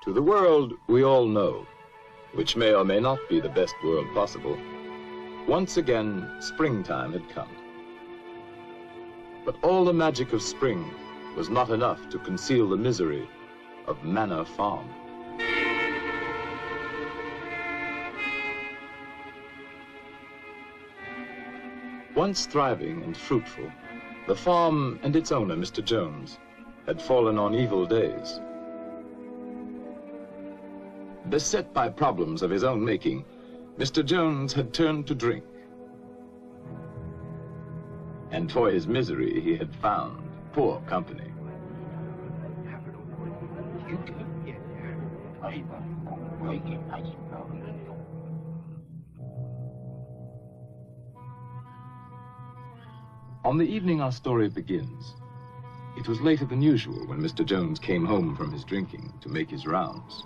To the world we all know, which may or may not be the best world possible, once again springtime had come. But all the magic of spring was not enough to conceal the misery of Manor Farm. Once thriving and fruitful, the farm and its owner, Mr. Jones, had fallen on evil days. Beset by problems of his own making, Mr. Jones had turned to drink. And for his misery, he had found poor company. On the evening our story begins, it was later than usual when Mr. Jones came home from his drinking to make his rounds.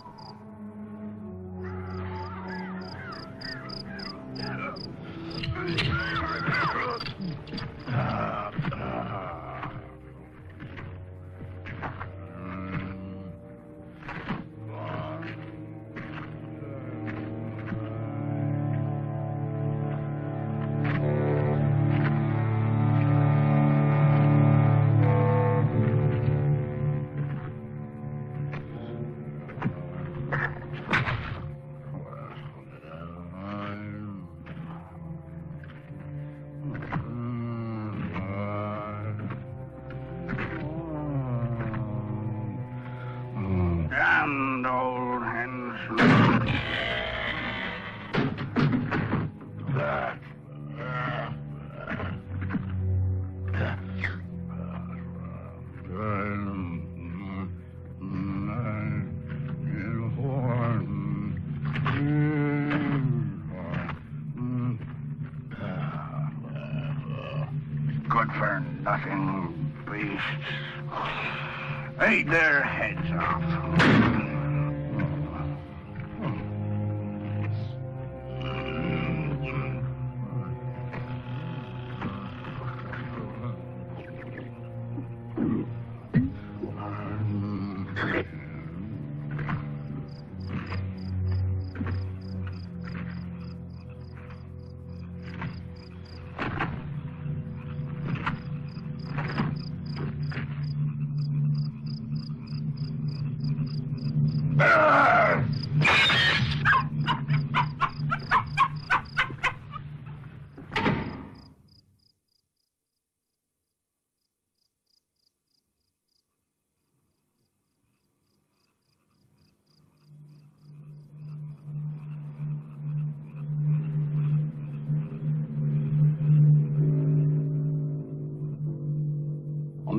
Good for nothing beasts. Eat their heads off.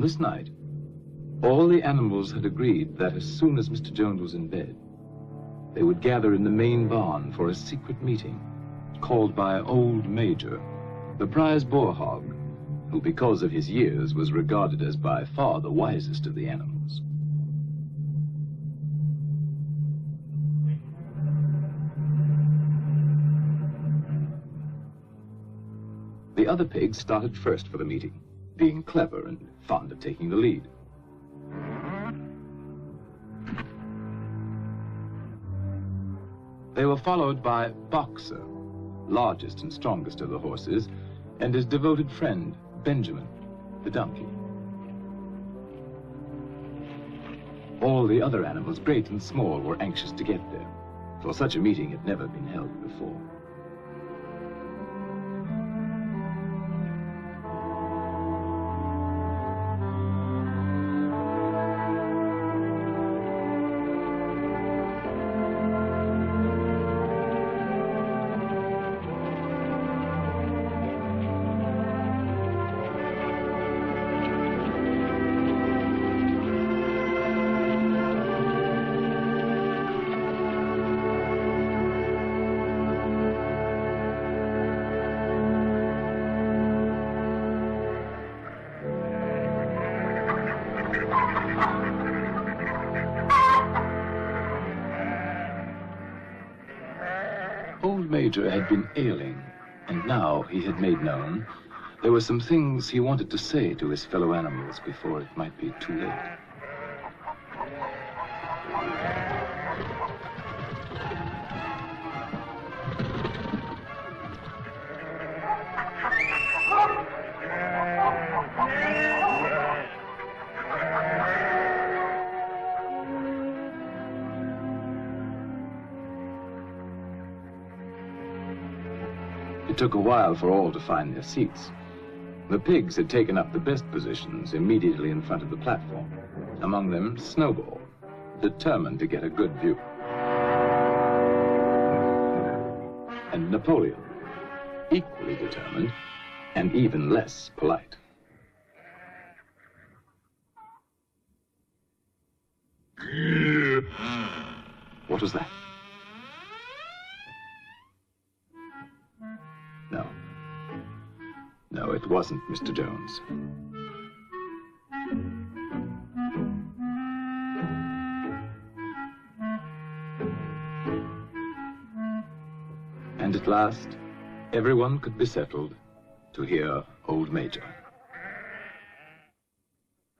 On this night, all the animals had agreed that as soon as Mr. Jones was in bed, they would gather in the main barn for a secret meeting called by Old Major, the prize boar hog, who because of his years was regarded as by far the wisest of the animals. The other pigs started first for the meeting, being clever and fond of taking the lead. They were followed by Boxer, largest and strongest of the horses, and his devoted friend, Benjamin, the donkey. All the other animals, great and small, were anxious to get there, for such a meeting had never been held before. Old Major had been ailing, and now he had made known there were some things he wanted to say to his fellow animals before it might be too late. It took a while for all to find their seats. The pigs had taken up the best positions immediately in front of the platform. Among them, Snowball, determined to get a good view. And Napoleon, equally determined and even less polite. What was that? No. No, it wasn't Mr. Jones. And at last, everyone could be settled to hear Old Major.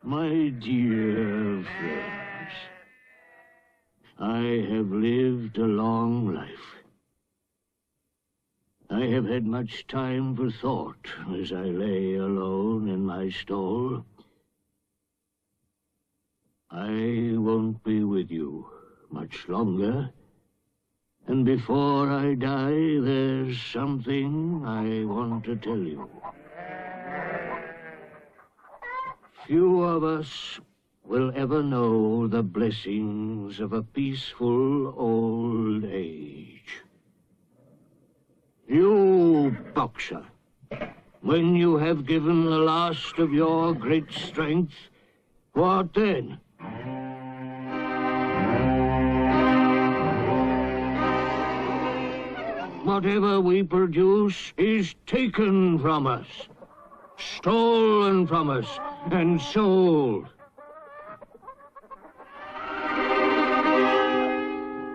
My dear friends, I have lived a long life. I have had much time for thought as I lay alone in my stall. I won't be with you much longer, and before I die, there's something I want to tell you. Few of us will ever know the blessings of a peaceful old age. You, boxer, when you have given the last of your great strength, what then? Whatever we produce is taken from us, stolen from us, and sold.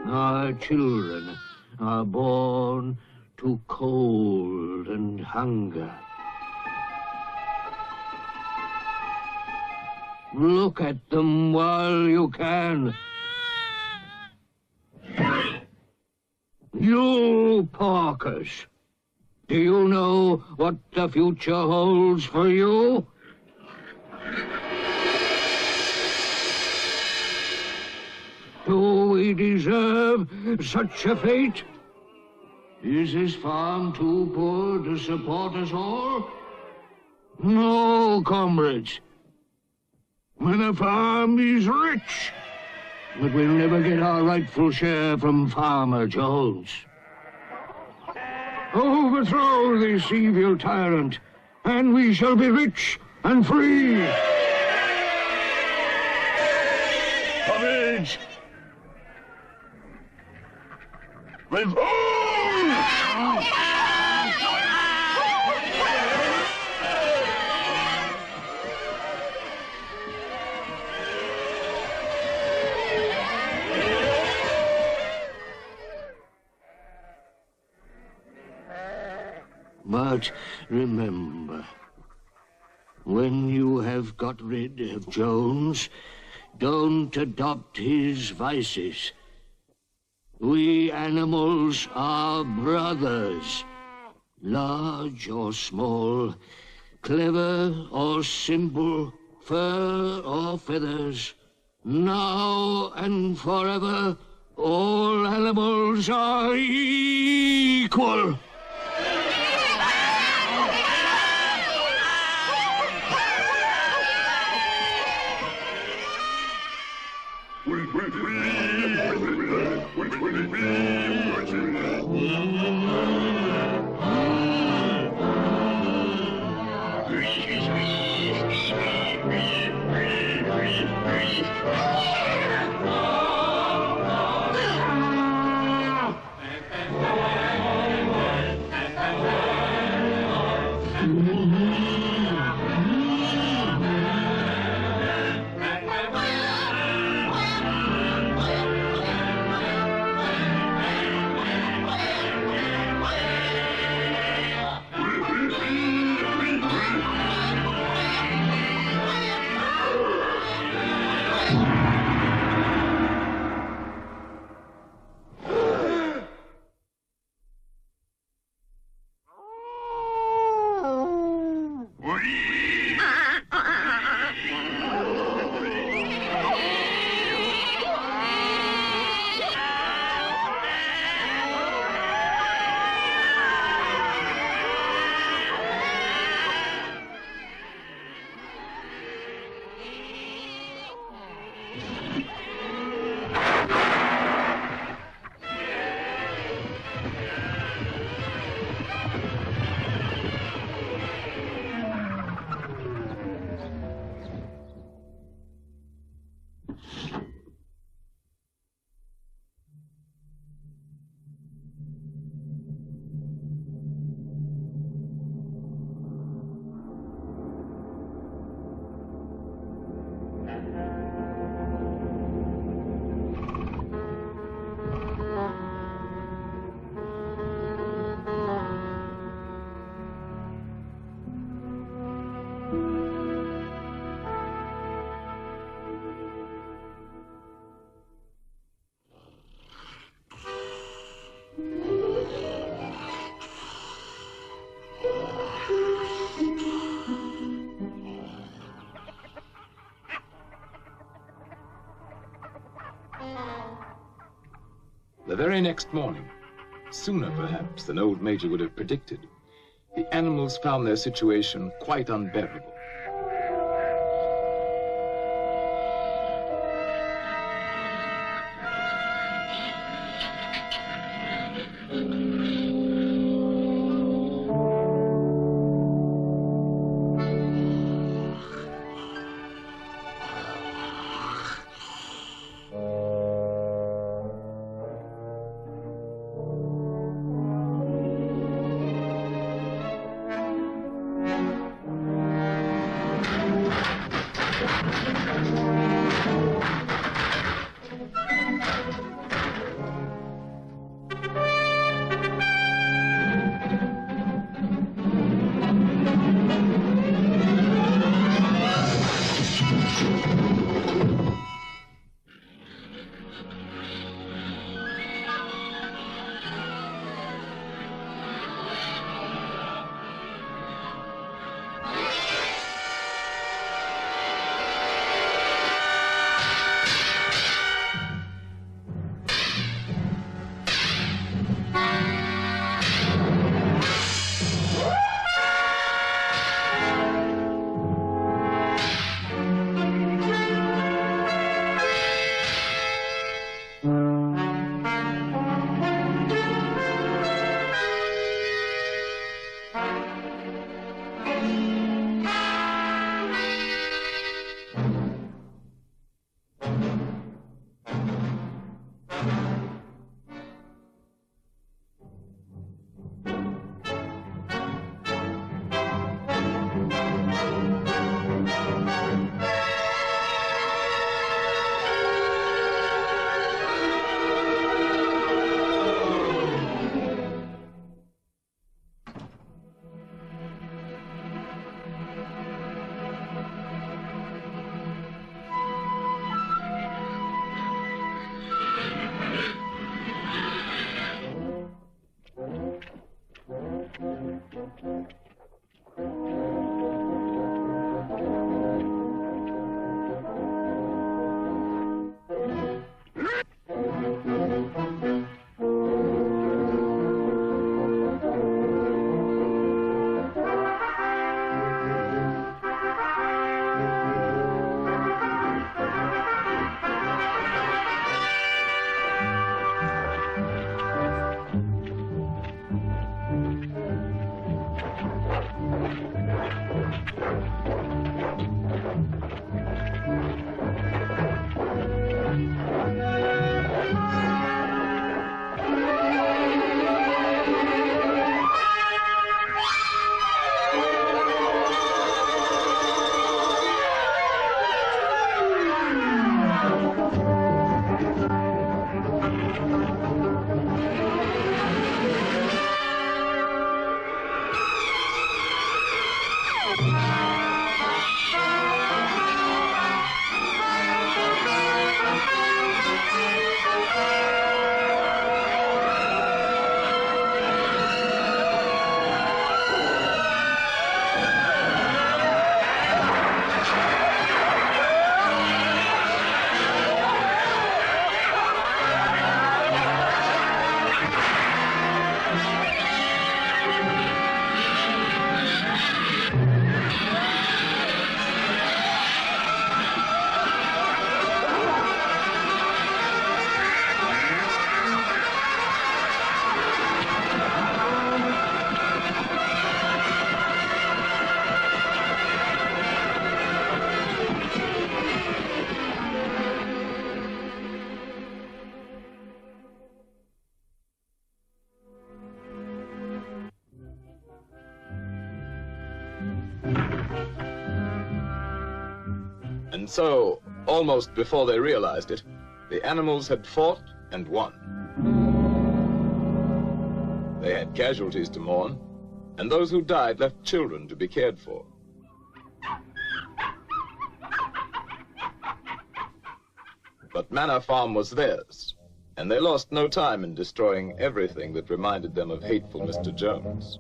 Our children are born to cold and hunger. Look at them while you can. You porkers, do you know what the future holds for you? Do we deserve such a fate? Is this farm too poor to support us all? No, comrades. When a farm is rich, but we'll never get our rightful share from Farmer Jones. Overthrow this evil tyrant, and we shall be rich and free. Courage! Revolt! But remember, when you have got rid of Jones, don't adopt his vices. We animals are brothers, large or small, clever or simple, fur or feathers. Now and forever, all animals are equal. The very next morning, sooner perhaps than old Major would have predicted, the animals found their situation quite unbearable. And so, almost before they realized it, the animals had fought and won. They had casualties to mourn, and those who died left children to be cared for. But Manor Farm was theirs, and they lost no time in destroying everything that reminded them of hateful Mr. Jones.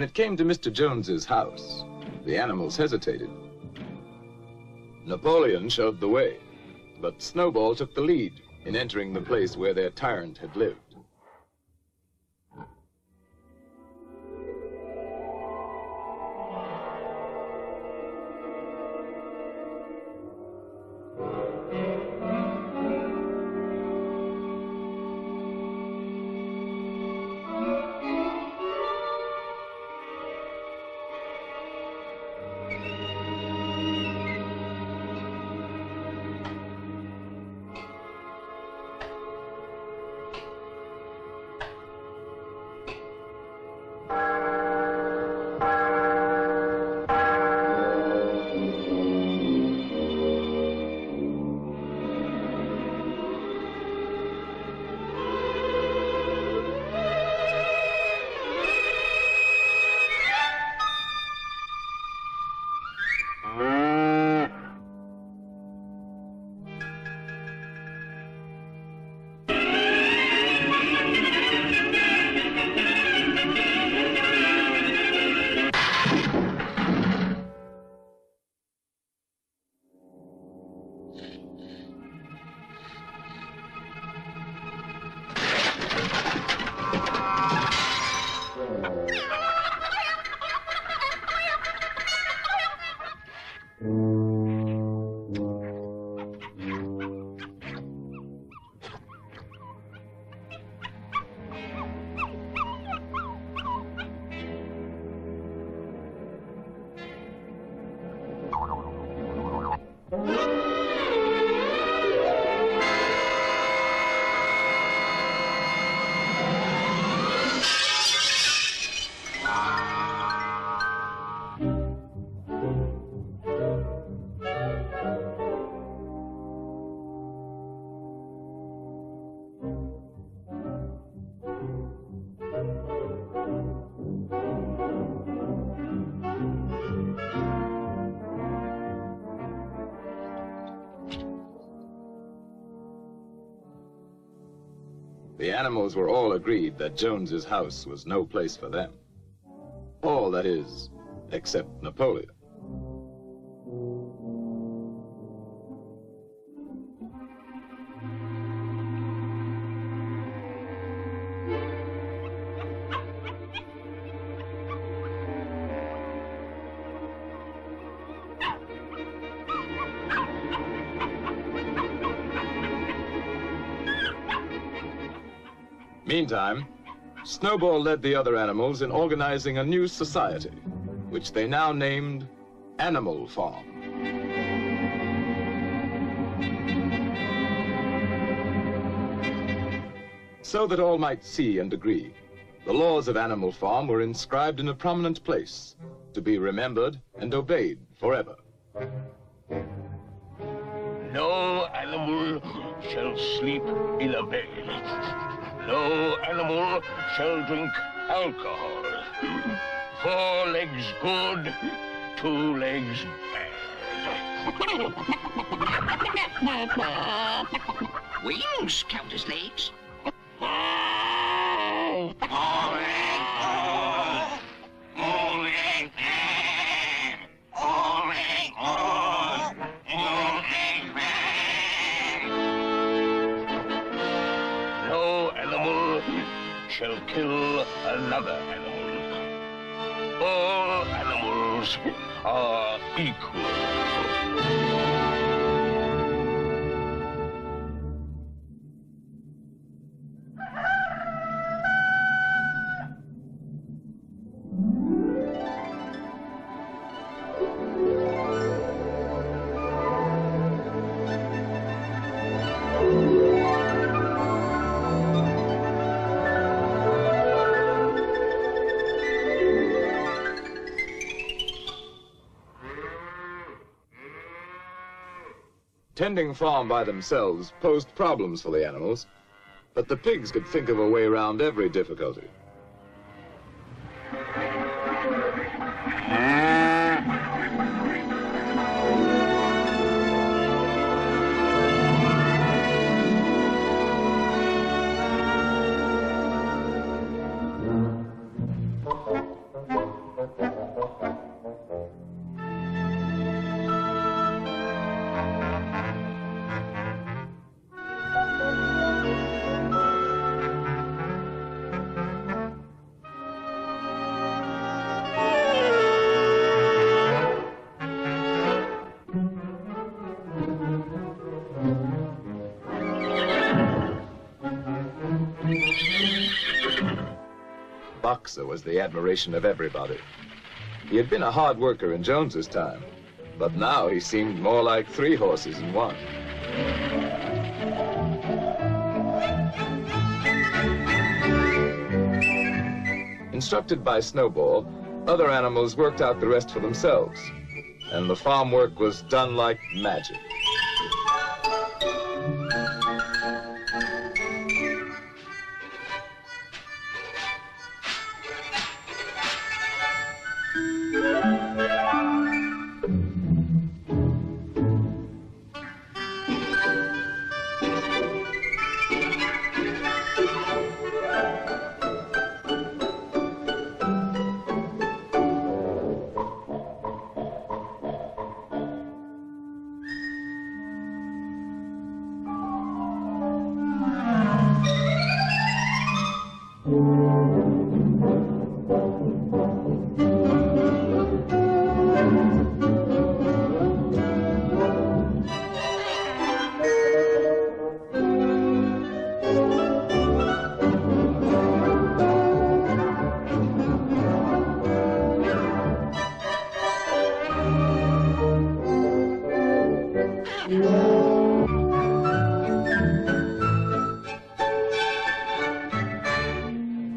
When it came to Mr. Jones's house, the animals hesitated. Napoleon showed the way, but Snowball took the lead in entering the place where their tyrant had lived. The animals were all agreed that Jones's house was no place for them. All, that is, except Napoleon. Meantime, Snowball led the other animals in organizing a new society, which they now named Animal Farm. So that all might see and agree, the laws of Animal Farm were inscribed in a prominent place, to be remembered and obeyed forever. No animal shall sleep in a bed. No animal shall drink alcohol. 4 legs good, 2 legs bad. Wings count as legs. Shall kill another animal. All animals are equal. Tending farm by themselves posed problems for the animals, but the pigs could think of a way around every difficulty. Boxer was the admiration of everybody. He had been a hard worker in Jones's time, but now he seemed more like 3 horses in one. Instructed by Snowball, other animals worked out the rest for themselves, and the farm work was done like magic.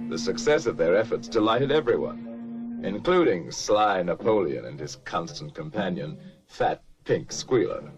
The success of their efforts delighted everyone, including sly Napoleon and his constant companion, Fat Pink Squealer.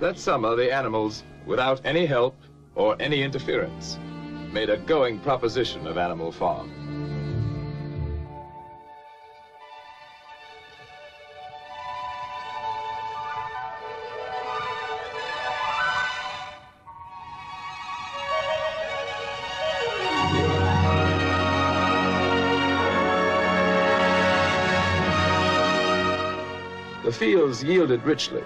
That summer, the animals, without any help or any interference, made a going proposition of Animal Farm. The fields yielded richly,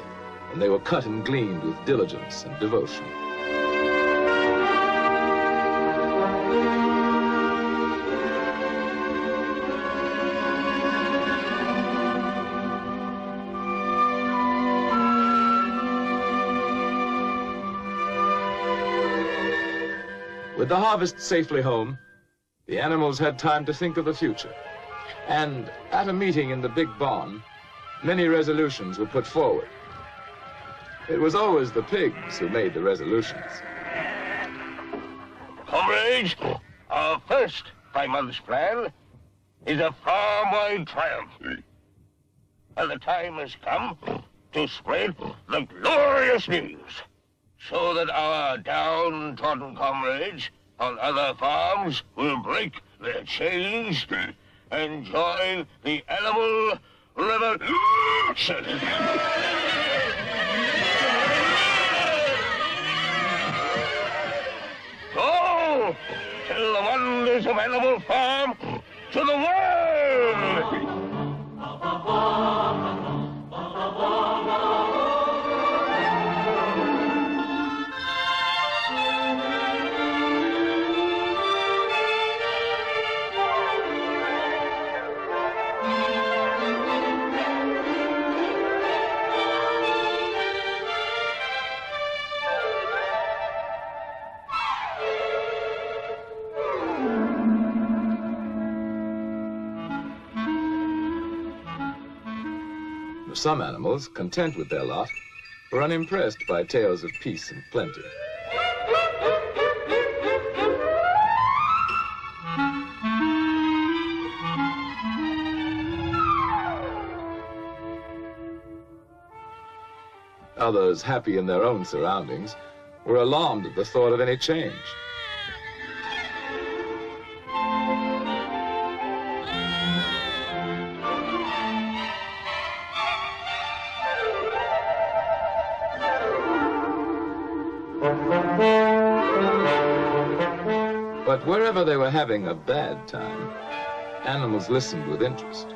and they were cut and gleaned with diligence and devotion. With the harvest safely home, the animals had time to think of the future. And at a meeting in the big barn, many resolutions were put forward. It was always the pigs who made the resolutions. Comrades, our first 5-month plan is a farm-wide triumph. And the time has come to spread the glorious news so that our downtrodden comrades on other farms will break their chains and join the animal revolution. Go! Tell the wonders of Animal Farm to the world! Some animals, content with their lot, were unimpressed by tales of peace and plenty. Others, happy in their own surroundings, were alarmed at the thought of any change. But wherever they were having a bad time, animals listened with interest.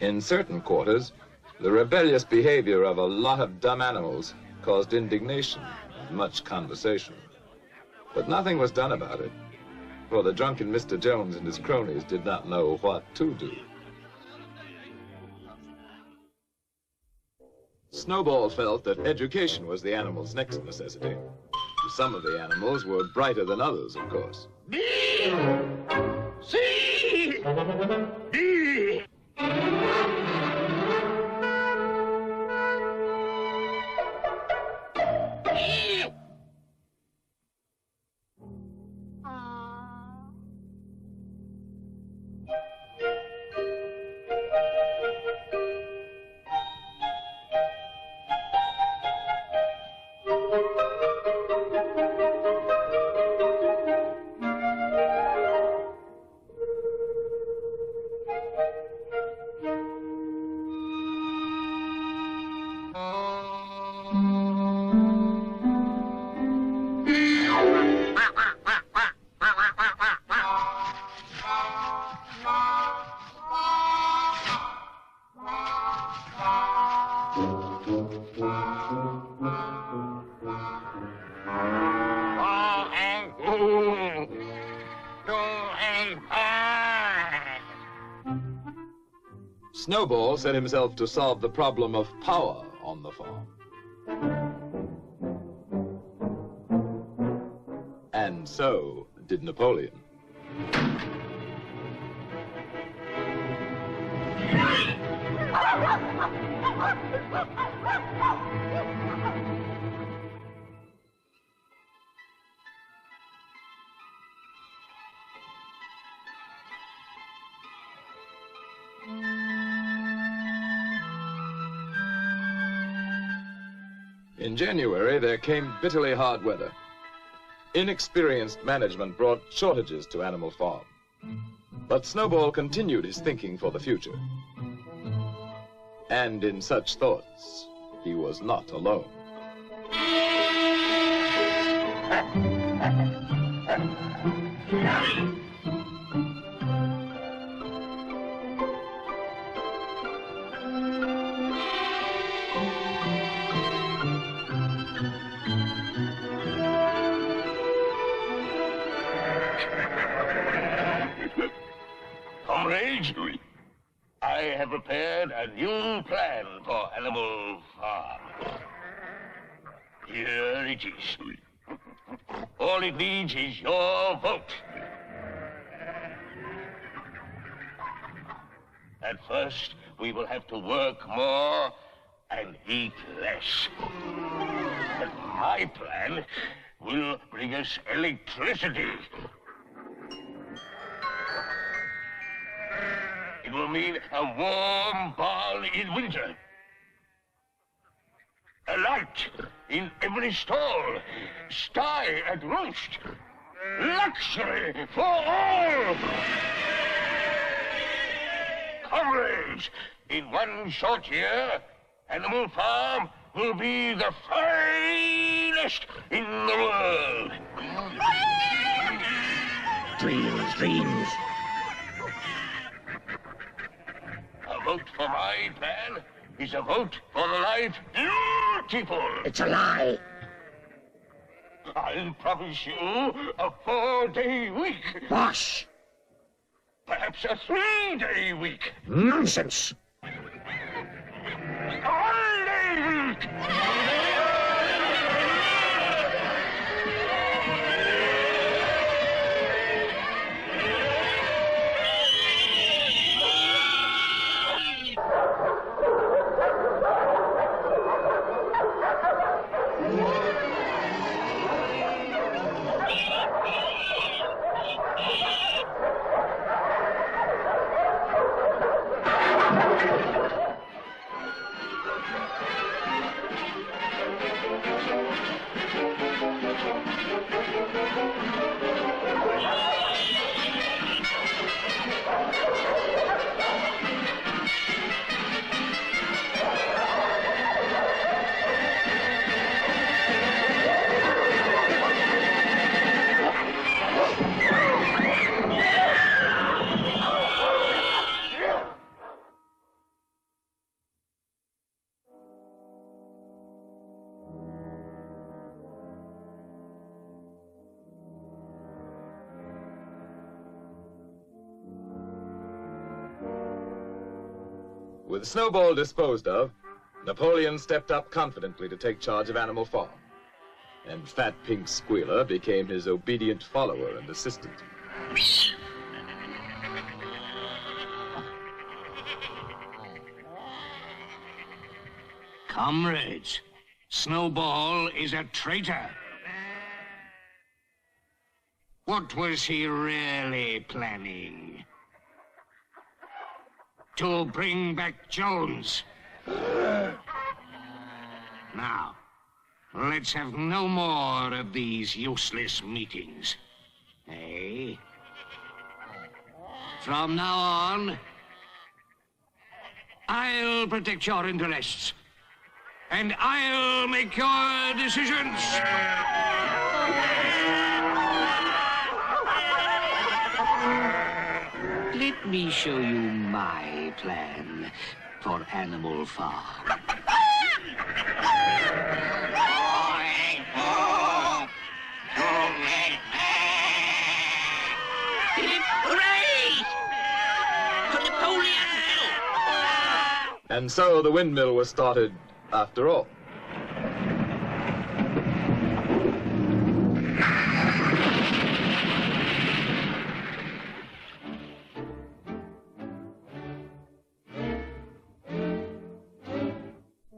In certain quarters, the rebellious behavior of a lot of dumb animals caused indignation and much conversation. But nothing was done about it, for the drunken Mr. Jones and his cronies did not know what to do. Snowball felt that education was the animal's next necessity. Some of the animals were brighter than others, of course. B! C! D! Snowball set himself to solve the problem of power on the farm. And so did Napoleon. In January, there came bitterly hard weather. Inexperienced management brought shortages to Animal Farm. But Snowball continued his thinking for the future. And in such thoughts, he was not alone. Comrades, I have prepared a new plan for Animal Farm. Here it is. All it needs is your vote. At first, we will have to work more and eat less. But my plan will bring us electricity. It will mean a warm barn in winter. A light in every stall. Sty at roast. Luxury for all. Comrades, in one short year, Animal Farm will be the finest in the world. Dreams. A vote for my plan is a vote for the life beautiful. It's a lie. I'll promise you a 4-day week. Bosh! Perhaps a 3-day week. Nonsense! A 1-day week. With Snowball disposed of, Napoleon stepped up confidently to take charge of Animal Farm, and Fat Pink Squealer became his obedient follower and assistant. Comrades, Snowball is a traitor. What was he really planning? To bring back Jones. Now, let's have no more of these useless meetings. Eh? From now on, I'll protect your interests. And I'll make your decisions. Let me show you my plan for Animal Farm. Hooray! For Napoleon! And so the windmill was started after all.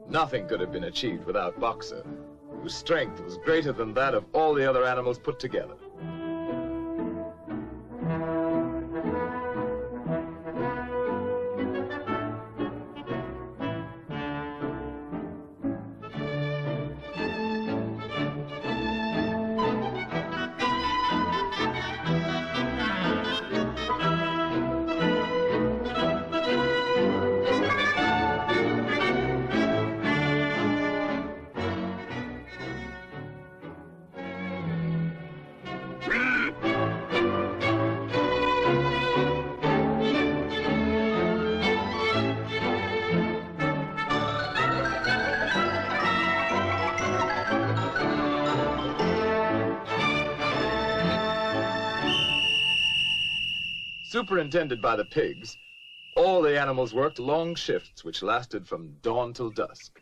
Nothing could have been achieved without Boxer, whose strength was greater than that of all the other animals put together. Superintended by the pigs, all the animals worked long shifts which lasted from dawn till dusk.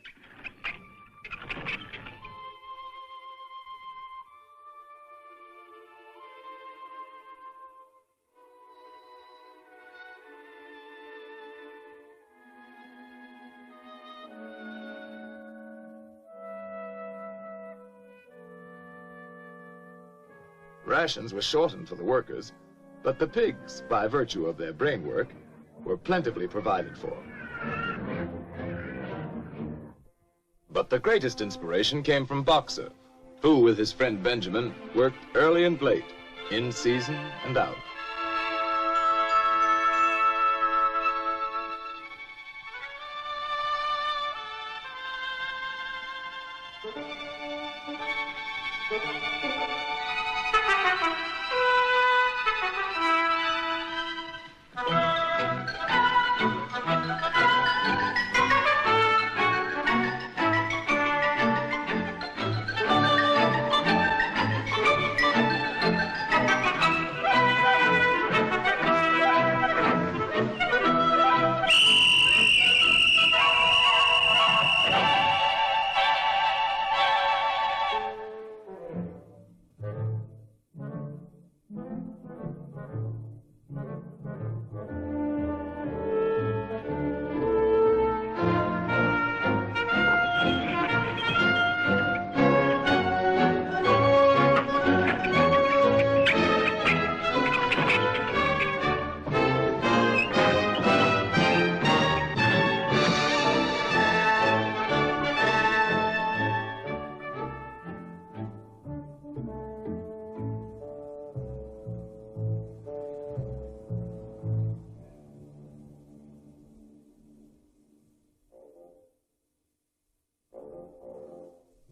Rations were shortened for the workers, but the pigs, by virtue of their brain work, were plentifully provided for. But the greatest inspiration came from Boxer, who, with his friend Benjamin, worked early and late, in season and out.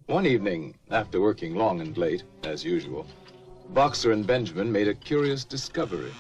One evening, after working long and late, as usual, Boxer and Benjamin made a curious discovery.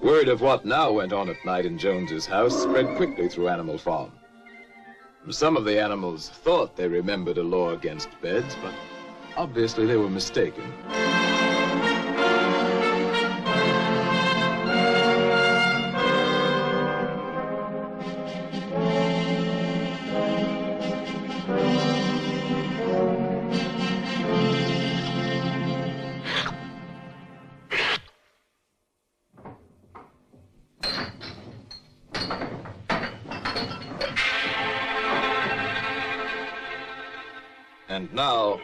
Word of what now went on at night in Jones's house spread quickly through Animal Farm. Some of the animals thought they remembered a law against beds, but obviously they were mistaken. And now,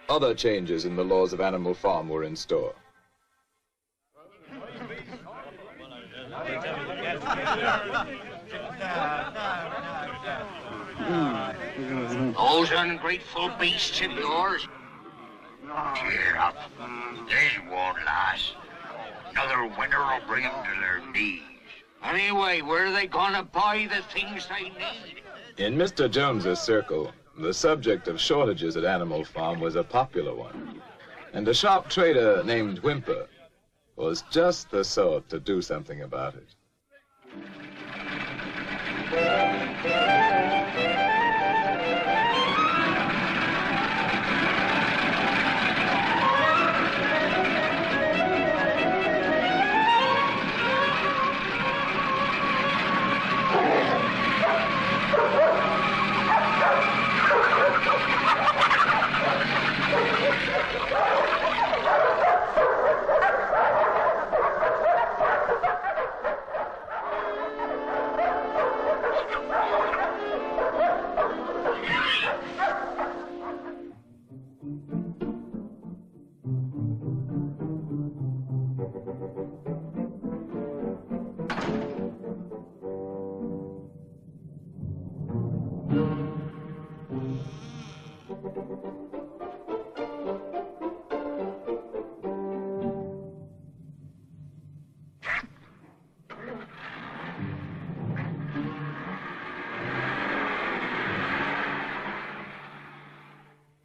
other changes in the laws of Animal Farm were in store. Those ungrateful beasts of yours. Cheer up. This won't last. Another winter will bring them to their knees. Anyway, where are they gonna buy the things they need? In Mr. Jones's circle, the subject of shortages at Animal Farm was a popular one. And a sharp trader named Whymper was just the sort to do something about it.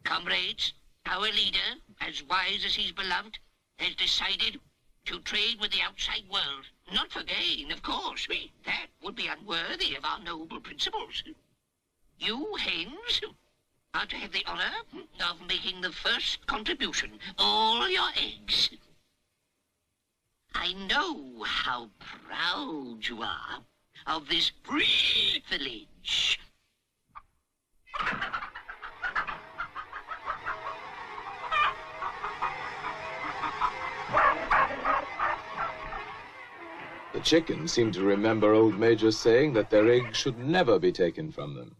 Comrades, our leader, as wise as he's beloved, has decided to trade with the outside world. Not for gain, of course. That would be unworthy of our noble principles. You, hens, are to have the honor of making the first contribution, all your eggs. I know how proud you are of this privilege. The chickens seemed to remember old Major saying that their eggs should never be taken from them.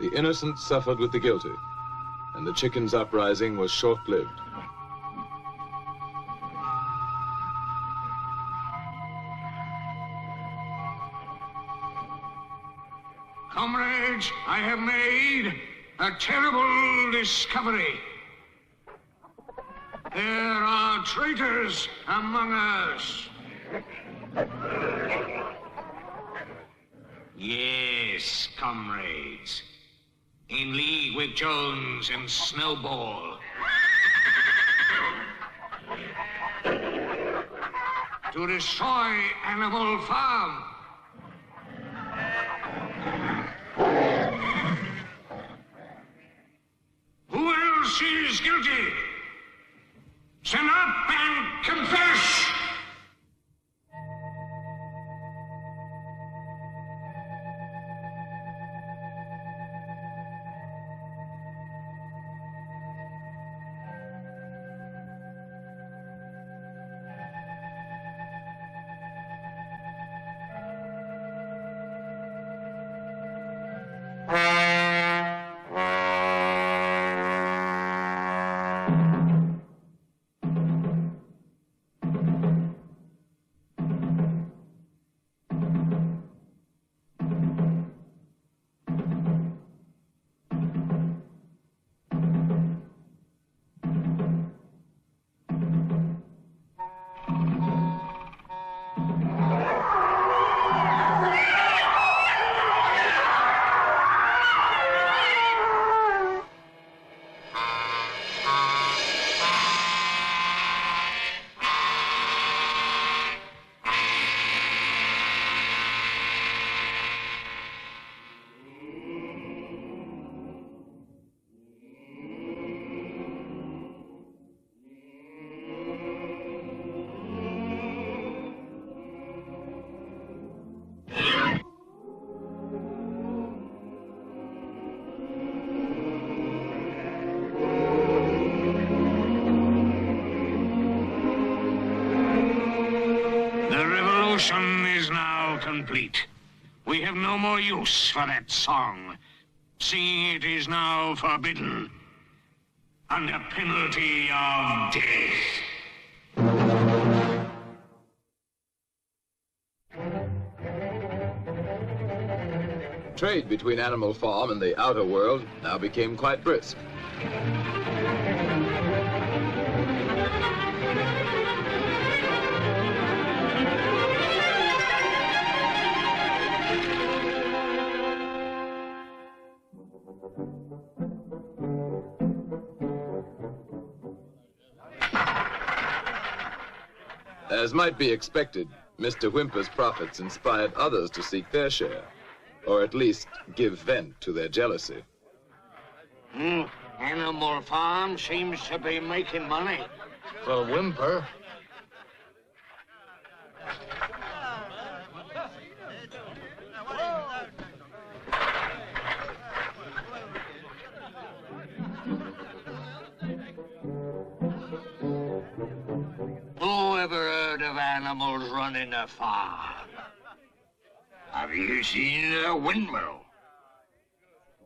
The innocent suffered with the guilty, and the chickens' uprising was short-lived. Comrades, I have made a terrible discovery. There are traitors among us. Yes, comrades. In league with Jones and Snowball. To destroy Animal Farm. Who else is guilty? Stand up and confess! Is now complete. We have no more use for that song. Singing it is now forbidden, under penalty of death. Trade between Animal Farm and the outer world now became quite brisk. As might be expected, Mr. Whymper's profits inspired others to seek their share, or at least give vent to their jealousy. Animal Farm seems to be making money. For Whymper. Who ever heard of animals running a farm? Have you seen a windmill?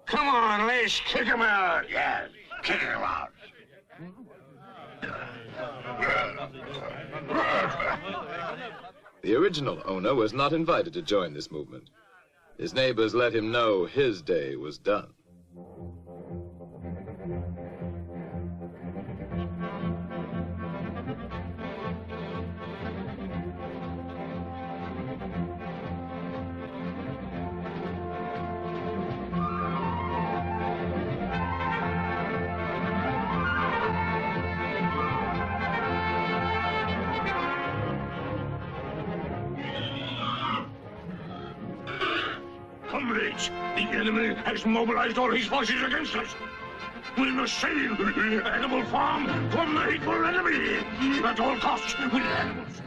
Come on, let's kick him out. Yeah, kick him out. The original owner was not invited to join this movement. His neighbors let him know his day was done. Comrades, the enemy has mobilized all his forces against us. We must save Animal Farm from the hateful enemy. At all costs, with animals.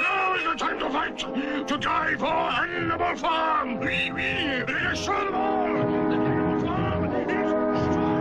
Now is the time to fight, to die for Animal Farm. Let us show them all that Animal Farm is strong.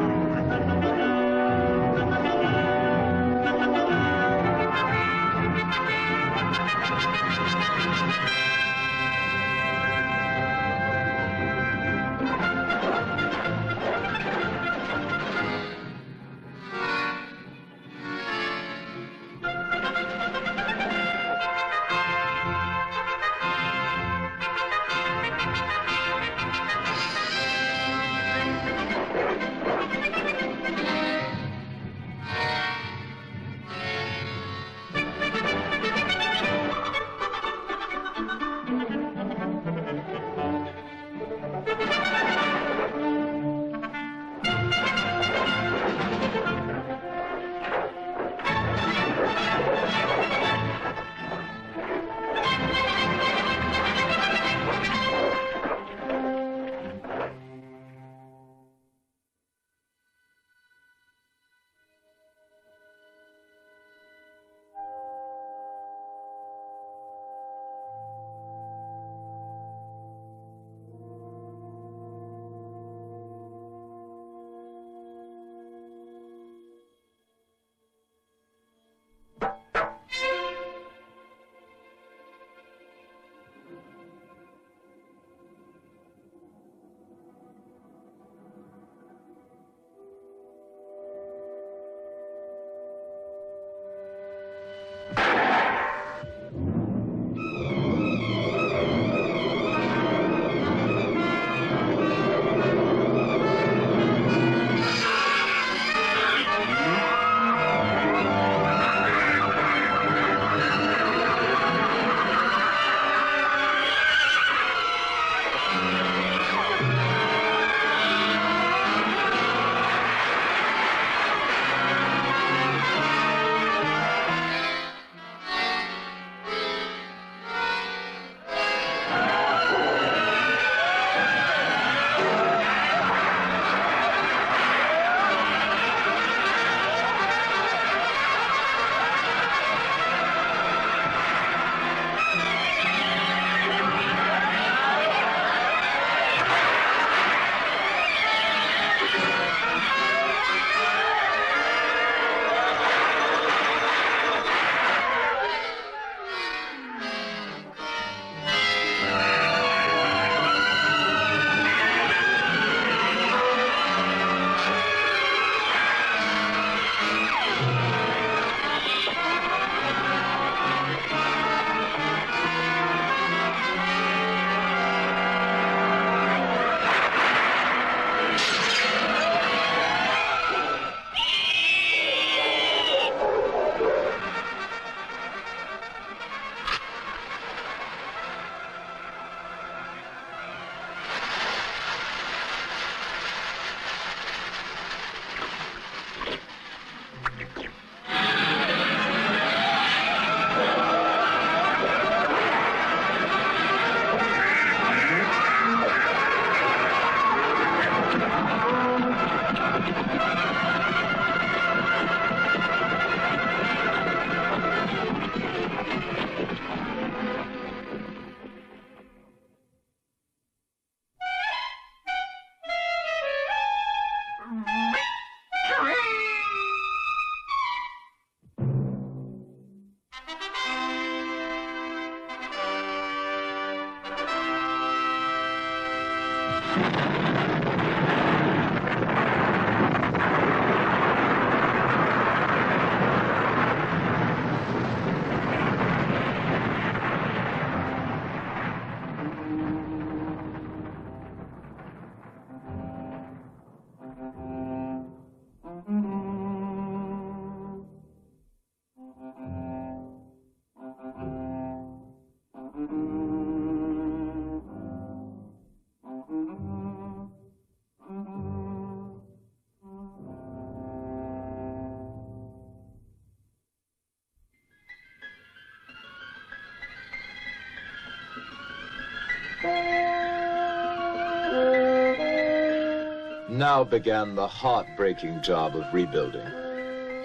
Now began the heartbreaking job of rebuilding.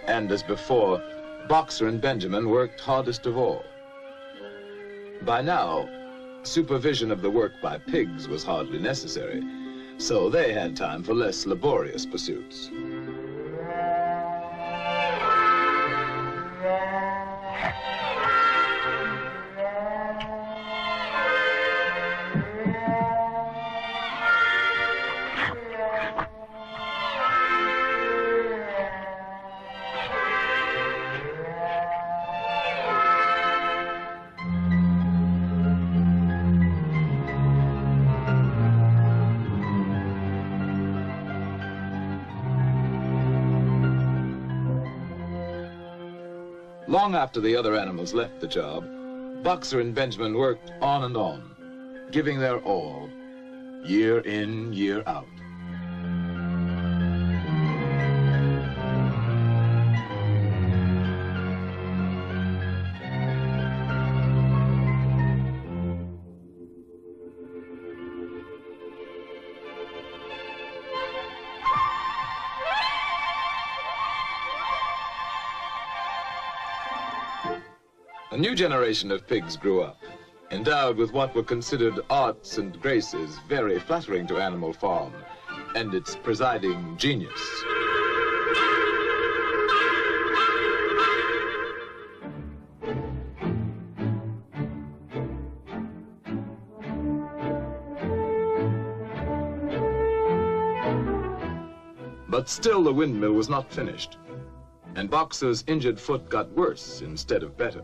And as before, Boxer and Benjamin worked hardest of all. By now, supervision of the work by pigs was hardly necessary, so they had time for less laborious pursuits. Long after the other animals left the job, Boxer and Benjamin worked on and on, giving their all, year in, year out. A new generation of pigs grew up, endowed with what were considered arts and graces very flattering to Animal Farm and its presiding genius. But still the windmill was not finished, and Boxer's injured foot got worse instead of better.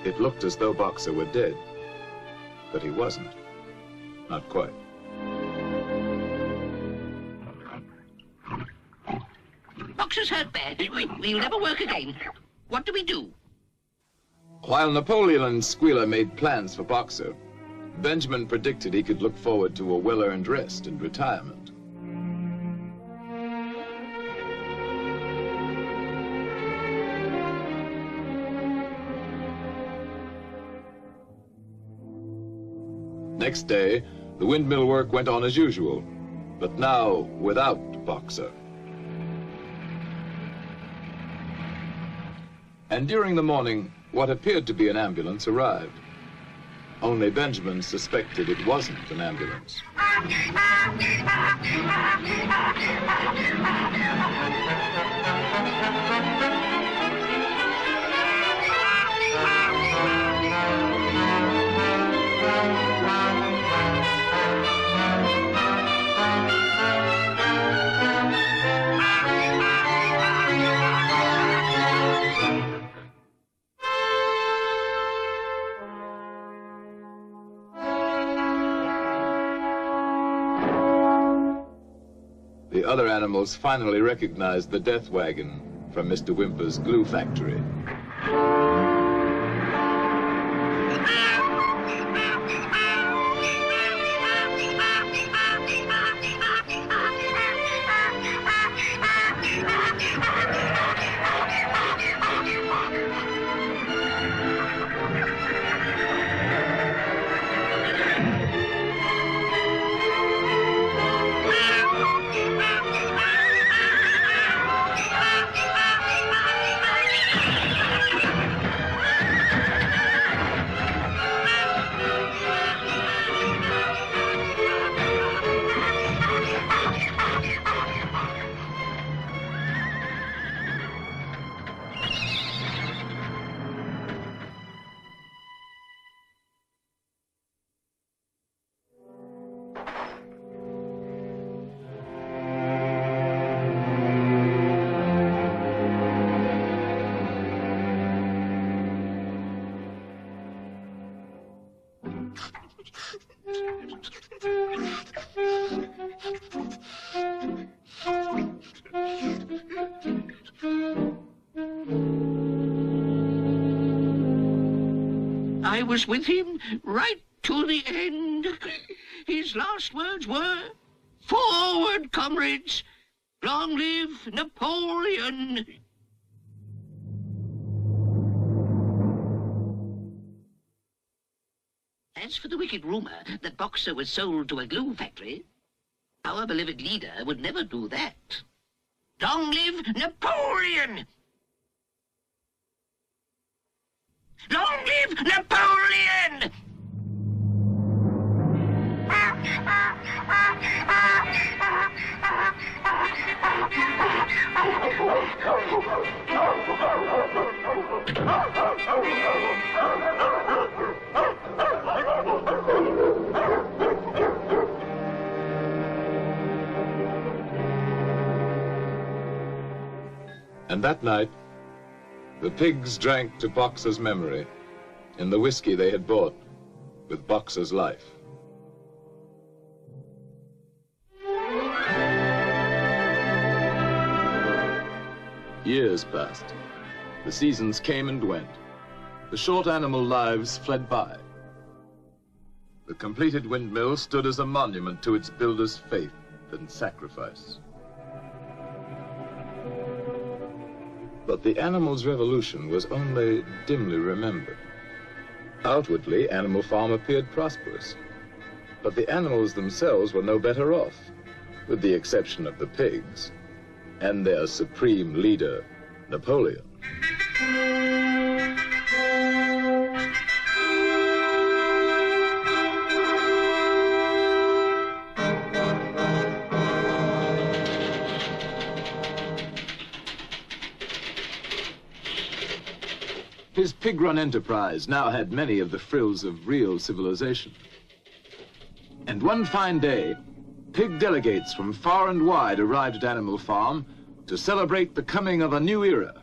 It looked as though Boxer were dead, but he wasn't. Not quite. Boxer's hurt bad. We'll never work again. What do we do? While Napoleon and Squealer made plans for Boxer, Benjamin predicted he could look forward to a well-earned rest and retirement. Next day, the windmill work went on as usual, but now without Boxer. And during the morning, what appeared to be an ambulance arrived. Only Benjamin suspected it wasn't an ambulance. The other animals finally recognized the death wagon from Mr. Whymper's glue factory. I was with him right to the end. His last words were, "Forward, comrades! Long live Napoleon!" As for the wicked rumor that Boxer was sold to a glue factory, our beloved leader would never do that. Long live Napoleon! Long live Napoleon! And that night, the pigs drank to Boxer's memory in the whiskey they had bought with Boxer's life. Years passed. The seasons came and went. The short animal lives fled by. The completed windmill stood as a monument to its builder's faith and sacrifice. But the animal's revolution was only dimly remembered. Outwardly, Animal Farm appeared prosperous, but the animals themselves were no better off, with the exception of the pigs and their supreme leader, Napoleon. His pig-run enterprise now had many of the frills of real civilization. And one fine day, pig delegates from far and wide arrived at Animal Farm to celebrate the coming of a new era.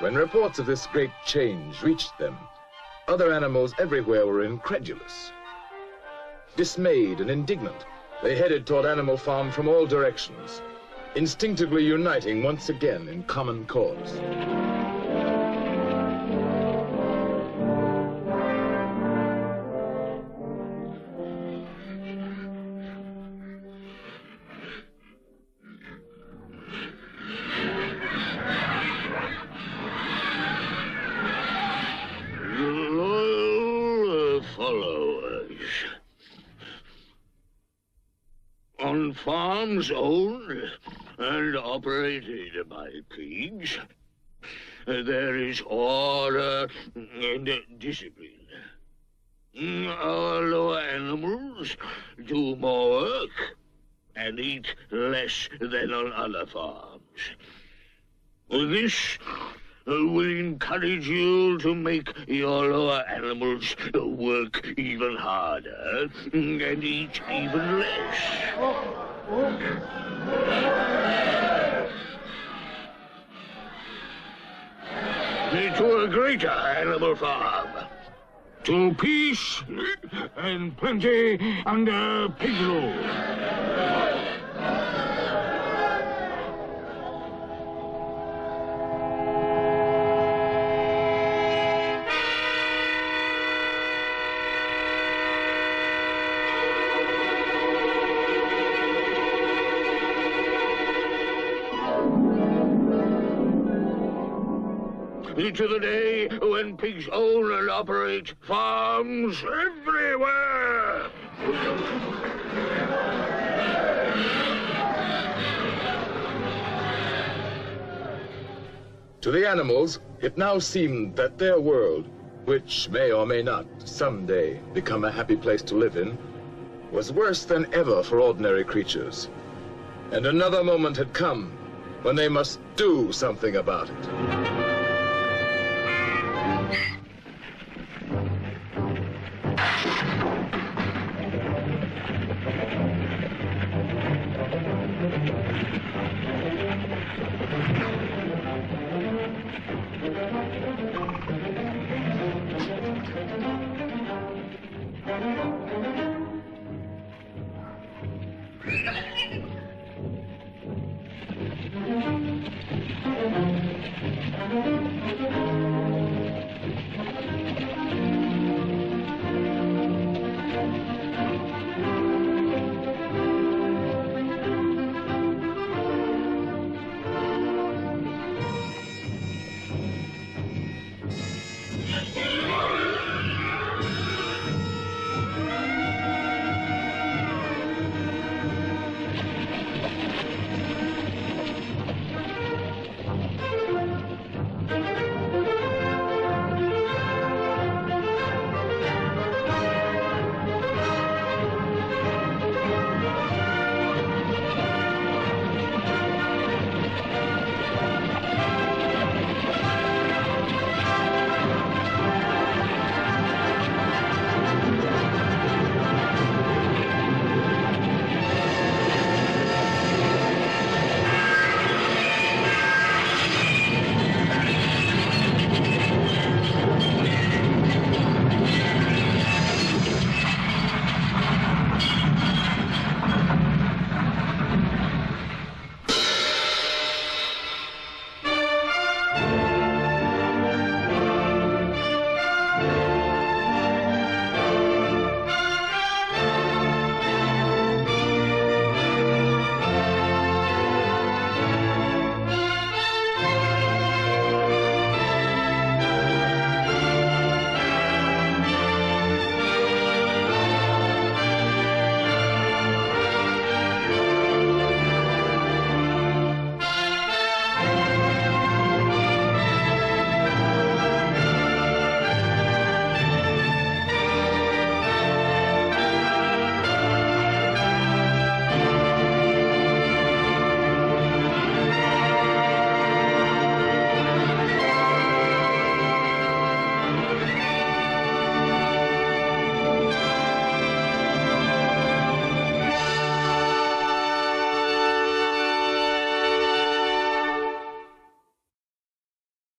When reports of this great change reached them, other animals everywhere were incredulous. Dismayed and indignant, they headed toward Animal Farm from all directions, instinctively uniting once again in common cause. On farms owned and operated by pigs, there is order and discipline. Our lower animals do more work and eat less than on other farms. This will encourage you to make your lower animals work even harder and eat even less. To a greater Animal Farm. To peace and plenty under pig rule. to the day when pigs own and operate farms everywhere. To the animals, it now seemed that their world, which may or may not someday become a happy place to live in, was worse than ever for ordinary creatures. And another moment had come when they must do something about it.